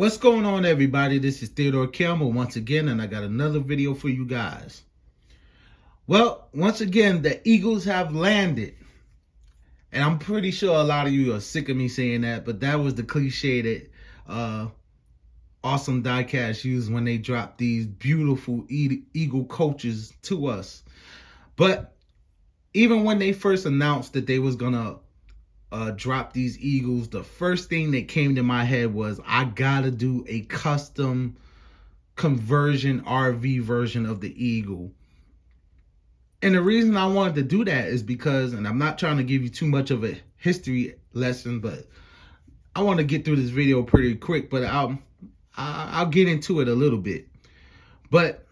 What's going on, everybody? This is Theodore Campbell once again, and I got another video for you guys. Well, once again, the Eagles have landed. And I'm pretty sure a lot of you are sick of me saying that, but that was the cliche that Awesome Diecast used when they dropped these beautiful Eagle coaches to us. But even when they first announced that they was gonna drop these Eagles, the first thing that came to my head was I gotta do a custom conversion RV version of the Eagle. And the reason I wanted to do that is because, and I'm not trying to give you too much of a history lesson, but I want to get through this video pretty quick, but I'll get into it a little bit. But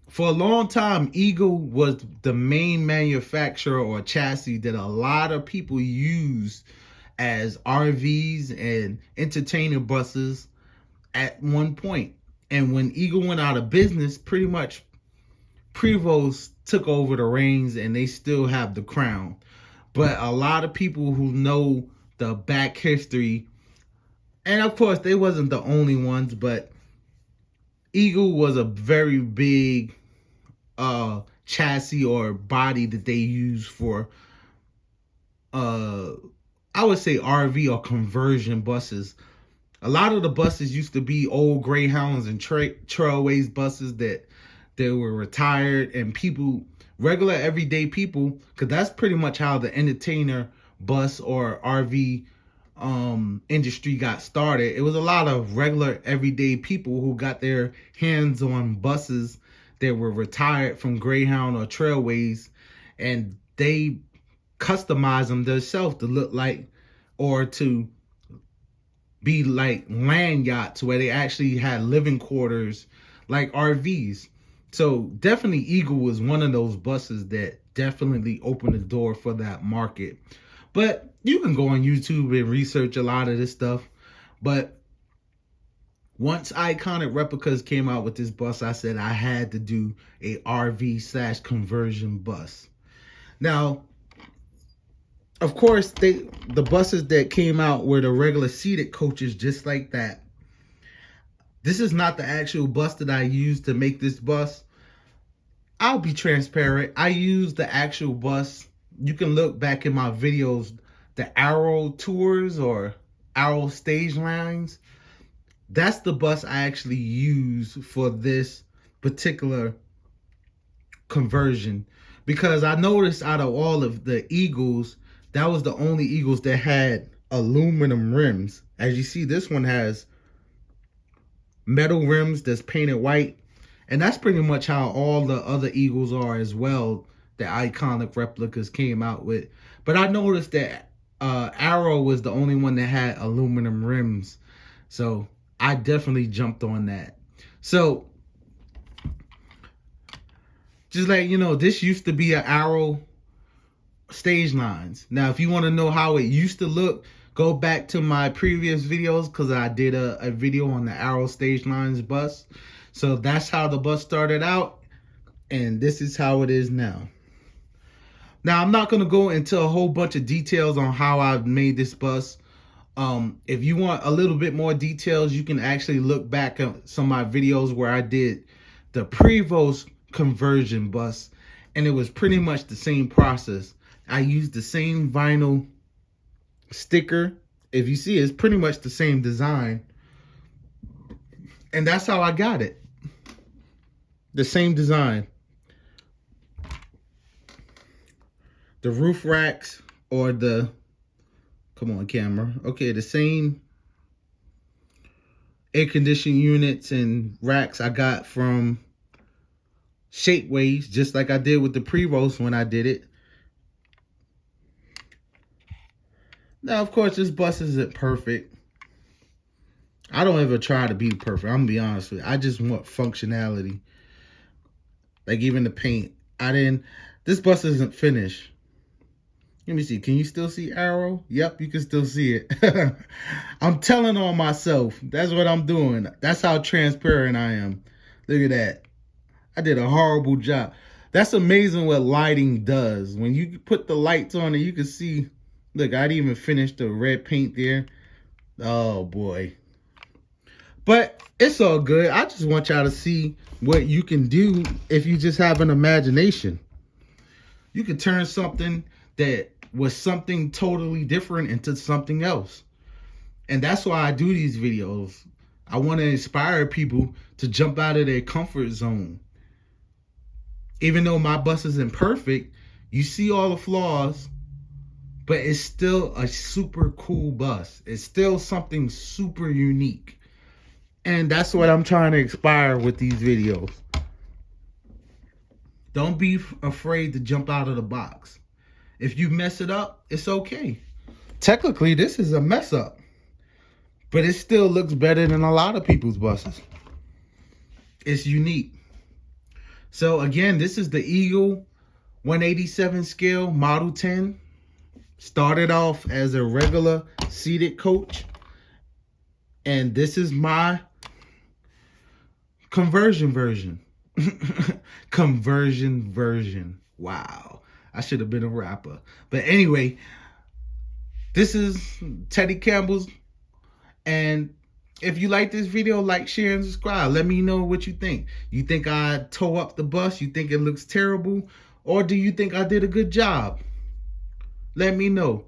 for a long time, Eagle was the main manufacturer or chassis that a lot of people used as RVs and entertainer buses at one point. And when Eagle went out of business, pretty much Prevost took over the reins and they still have the crown. But a lot of people who know the back history, and of course they wasn't the only ones, but Eagle was a very big chassis or body that they used for I would say RV or conversion buses. A lot of the buses used to be old Greyhounds and Trailways buses that they were retired, and people, regular everyday people, because that's pretty much how the entertainer bus or RV industry got started. It was a lot of regular everyday people who got their hands on buses that were retired from Greyhound or Trailways, and they customized them themselves to look like or to be like land yachts where they actually had living quarters like RVs. So definitely Eagle was one of those buses that definitely opened the door for that market. But you can go on YouTube and research a lot of this stuff. But once Iconic Replicas came out with this bus, I said I had to do a RV/conversion bus. Now, of course, the buses that came out were the regular seated coaches, just like that. This is not the actual bus that I used to make this bus. I'll be transparent. I used the actual bus. You can look back in my videos, the Arrow tours or Arrow stage lines. That's the bus I actually used for this particular conversion, because I noticed out of all of the Eagles, that was the only Eagles that had aluminum rims. As you see, this one has metal rims that's painted white. And that's pretty much how all the other Eagles are as well, the Iconic Replicas came out with. But I noticed that Arrow was the only one that had aluminum rims. So I definitely jumped on that. So just like, you know, this used to be an Arrow stage lines. Now, if you want to know how it used to look, go back to my previous videos, because I did a video on the Arrow stage lines bus. So that's how the bus started out, and this is how it is now. Now, I'm not going to go into a whole bunch of details on how I've made this bus. If you want a little bit more details, you can actually look back at some of my videos where I did the Prevost conversion bus, and it was pretty much the same process. I used the same vinyl sticker. If you see, it's pretty much the same design, and that's how I got it. The same design. The roof racks or the, come on camera, okay, the same air conditioning units and racks I got from Shapeways, just like I did with the Prevost when I did it. Now, of course, this bus isn't perfect. I don't ever try to be perfect. I'm gonna be honest with you. I just want functionality. Like even the paint. This bus isn't finished. Let me see. Can you still see Arrow? Yep, you can still see it. I'm telling on myself. That's what I'm doing. That's how transparent I am. Look at that. I did a horrible job. That's amazing what lighting does. When you put the lights on it, you can see. Look, I didn't even finish the red paint there. Oh, boy. But it's all good. I just want y'all to see what you can do if you just have an imagination. You can turn something that was something totally different into something else. And that's why I do these videos. I want to inspire people to jump out of their comfort zone. Even though my bus isn't perfect, you see all the flaws, but it's still a super cool bus. It's still something super unique. And that's what I'm trying to inspire with these videos. Don't be afraid to jump out of the box. If you mess it up, it's okay. Technically, this is a mess up, but it still looks better than a lot of people's buses. It's unique. So again, this is the Eagle 187 scale Model 10. Started off as a regular seated coach. And this is my conversion version. Conversion version. Wow. I should have been a rapper. But anyway, this is Teddy Campbell's. And if you like this video, like, share, and subscribe. Let me know what you think. You think I tore up the bus? You think it looks terrible? Or do you think I did a good job? Let me know.